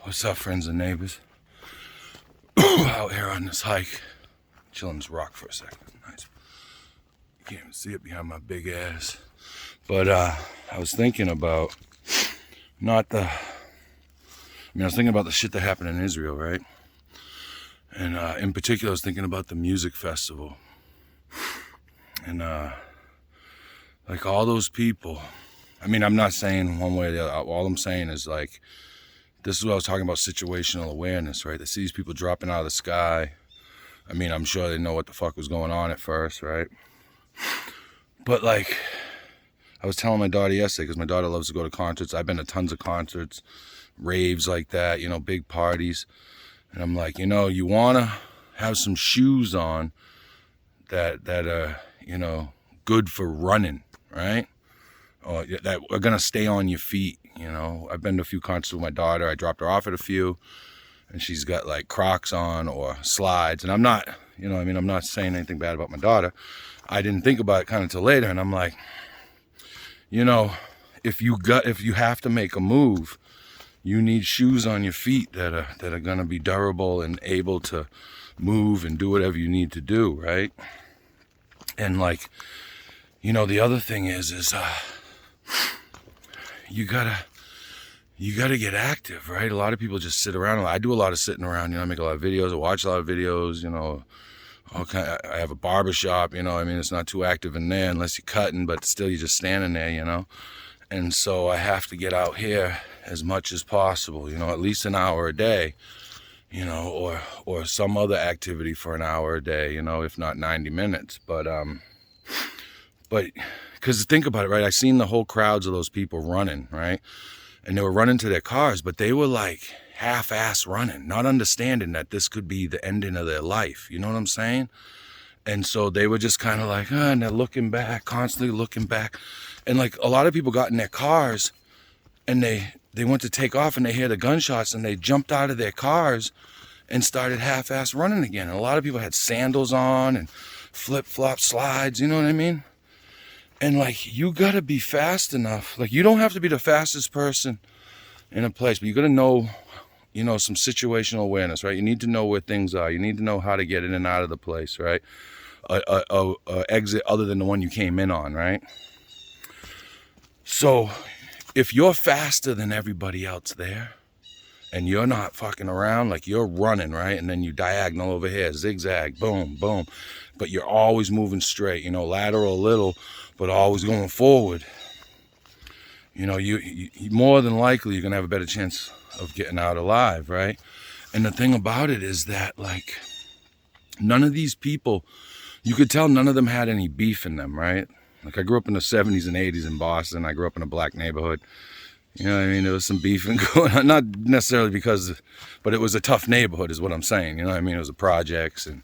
What's up, friends and neighbors? Out here on this hike, chilling this rock for a second. Nice. You can't even see it behind my big ass. But I was thinking about I was thinking about the shit that happened in Israel, right? And in particular, I was thinking about the music festival. And like all those people, I mean, I'm not saying one way or the other. All I'm saying is like, this is what I was talking about, situational awareness, right? They see these people dropping out of the sky. I mean, I'm sure they know what the fuck was going on at first, right? But like, I was telling my daughter yesterday, because my daughter loves to go to concerts. I've been to tons of concerts, raves like that, big parties. And I'm like, you want to have some shoes on that are, good for running, right? Or that are going to stay on your feet. I've been to a few concerts with my daughter. I dropped her off at a few, and she's got like Crocs on or slides. And I'm not, I'm not saying anything bad about my daughter. I didn't think about it kind of till later. And I'm like, if you have to make a move, you need shoes on your feet that are going to be durable and able to move and do whatever you need to do, right? And like, the other thing is you gotta get active, right? A lot of people just sit around. I do a lot of sitting around. I make a lot of videos. I watch a lot of videos. I have a barber shop. It's not too active in there unless you're cutting, but still you're just standing there. And so I have to get out here as much as possible. At least an hour a day. Or some other activity for an hour a day. If not 90 minutes. But because think about it, right? I seen the whole crowds of those people running, right? And they were running to their cars, but they were like half-ass running, not understanding that this could be the ending of their life. You know what I'm saying? And so they were just kind of like, and they're looking back, constantly looking back. And like a lot of people got in their cars and they went to take off and they hear the gunshots and they jumped out of their cars and started half-ass running again. And a lot of people had sandals on and flip-flop slides, you know what I mean? And like, you gotta be fast enough. Like, you don't have to be the fastest person in a place, but you gotta know, some situational awareness, right? You need to know where things are. You need to know how to get in and out of the place, right? A exit other than the one you came in on, right? So if you're faster than everybody else there and you're not fucking around, like you're running, right? And then you diagonal over here, zigzag, boom, boom. But you're always moving straight, lateral a little, but always going forward. You more than likely you're gonna have a better chance of getting out alive, right? And the thing about it is that like none of these people, you could tell none of them had any beef in them, right? Like I grew up in the 70s and 80s in Boston. I grew up in a black neighborhood. There was some beefing going on, not necessarily but it was a tough neighborhood is what I'm saying. It was the projects and,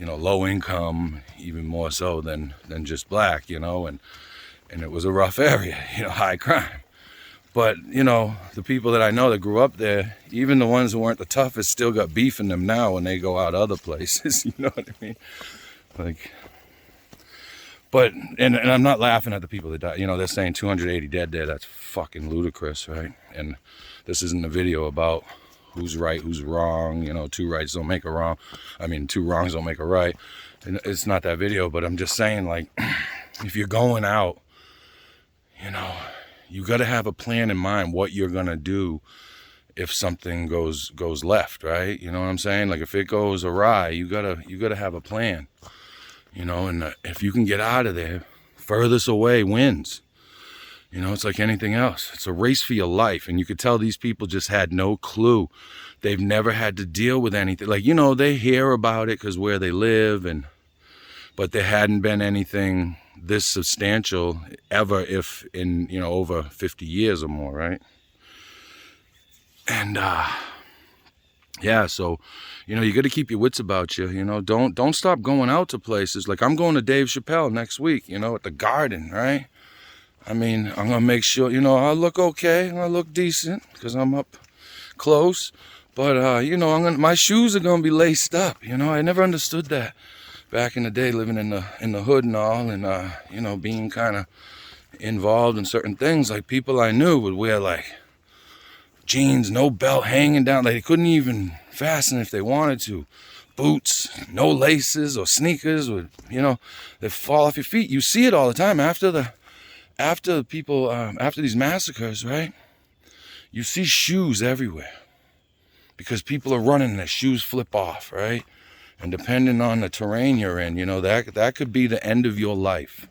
low income, even more so than just black, and it was a rough area, high crime. But, the people that I know that grew up there, even the ones who weren't the toughest still got beef in them now when they go out other places, you know what I mean? Like, but, and I'm not laughing at the people that died, they're saying 280 dead there, that's fucking ludicrous, right? And this isn't a video about who's right, who's wrong, two rights don't make a wrong. Two wrongs don't make a right. And it's not that video, but I'm just saying, like, if you're going out, you got to have a plan in mind what you're going to do if something goes left, right? You know what I'm saying? Like if it goes awry, you got to have a plan. And if you can get out of there, furthest away wins. It's like anything else. It's a race for your life. And you could tell these people just had no clue. They've never had to deal with anything. Like, they hear about it because where they live, but there hadn't been anything this substantial ever if in, over 50 years or more, right? And, yeah, so, you got to keep your wits about you, don't stop going out to places. Like I'm going to Dave Chappelle next week, at the Garden, right? I'm going to make sure, I look okay, I look decent because I'm up close, but, my shoes are going to be laced up, I never understood that back in the day, living in the hood and all, and, being kind of involved in certain things. Like people I knew would wear like jeans, no belt hanging down. Like they couldn't even fasten if they wanted to. Boots, no laces or sneakers, or they fall off your feet. You see it all the time after these massacres, right? You see shoes everywhere because people are running and their shoes flip off, right? And depending on the terrain you're in, that could be the end of your life.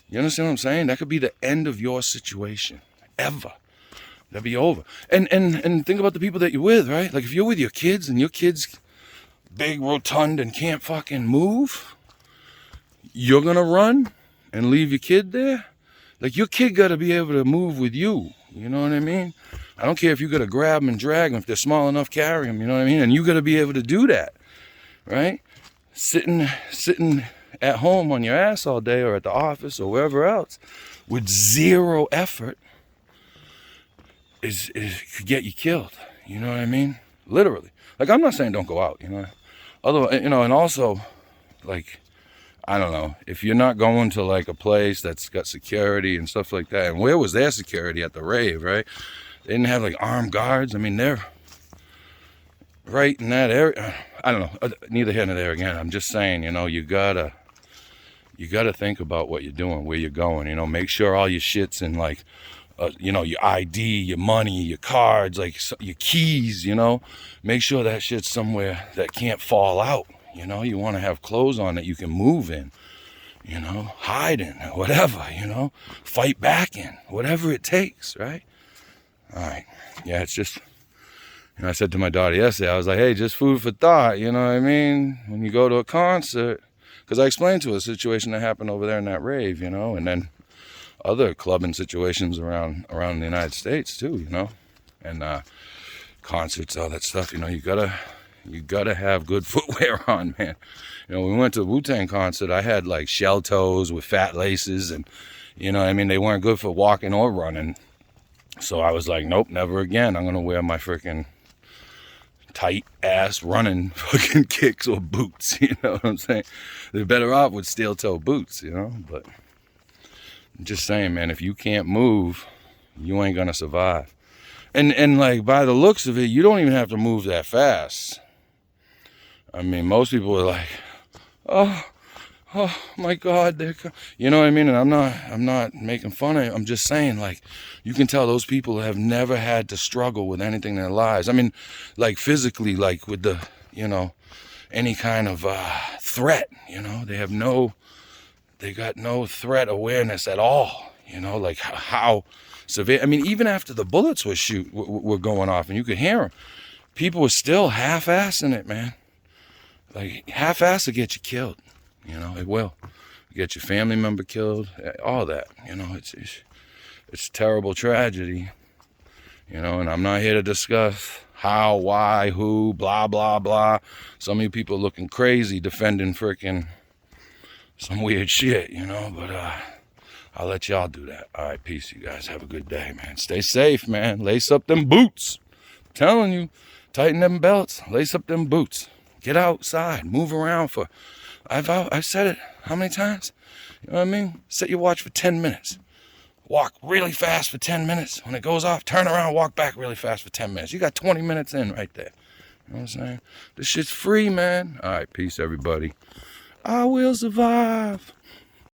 You understand what I'm saying? That could be the end of your situation, ever. That'd be over. And think about the people that you're with, right? Like if you're with your kids and your kids big, rotund, and can't fucking move, you're gonna run and leave your kid there? Like your kid gotta be able to move with you. You know what I mean? I don't care if you gotta grab them and drag them. If they're small enough, carry them. You know what I mean? And you gotta be able to do that, right? Sitting at home on your ass all day or at the office or wherever else with zero effort is could get you killed. You know what I mean? Literally. Like I'm not saying don't go out, Otherwise, and also, like, I don't know, if you're not going to like a place that's got security and stuff like that, and where was their security at the rave, right? They didn't have like armed guards. I mean, they're right in that area. I don't know, neither here nor there again. I'm just saying, you gotta think about what you're doing, where you're going, make sure all your shit's in like, your ID, your money, your cards, like your keys, make sure that shit's somewhere that can't fall out. You want to have clothes on that you can move in, hide in, whatever, fight back in, whatever it takes, right? All right. Yeah, it's just, I said to my daughter yesterday, I was like, hey, just food for thought, you know what I mean? When you go to a concert, because I explained to her a situation that happened over there in that rave, and then other clubbing situations around the United States too, and concerts, all that stuff. You gotta have good footwear on, man. We went to a Wu-Tang concert. I had like shell toes with fat laces, and they weren't good for walking or running. So I was like, nope, never again. I'm gonna wear my freaking tight ass running fucking kicks or boots. You know what I'm saying? They're better off with steel toe boots, but. I'm just saying, man, if you can't move, you ain't gonna survive. And like by the looks of it, you don't even have to move that fast. I mean, most people are like, oh my God, you know what I mean? And I'm not making fun of it. I'm just saying, like, you can tell those people have never had to struggle with anything in their lives. I mean, like physically, like with the, any kind of threat, they got no threat awareness at all, like how severe. I mean, even after the bullets were going off and you could hear them, people were still half-assing it, man. Like half-ass will get you killed, it will. Get your family member killed, all that, it's terrible tragedy, and I'm not here to discuss how, why, who, blah, blah, blah. Some of you people looking crazy defending frickin' some weird shit, but I'll let y'all do that. All right, peace, you guys. Have a good day, man. Stay safe, man. Lace up them boots. I'm telling you, tighten them belts. Lace up them boots. Get outside. Move around for, I've said it how many times? You know what I mean? Set your watch for 10 minutes. Walk really fast for 10 minutes. When it goes off, turn around, walk back really fast for 10 minutes. You got 20 minutes in right there. You know what I'm saying? This shit's free, man. All right, peace, everybody. I will survive.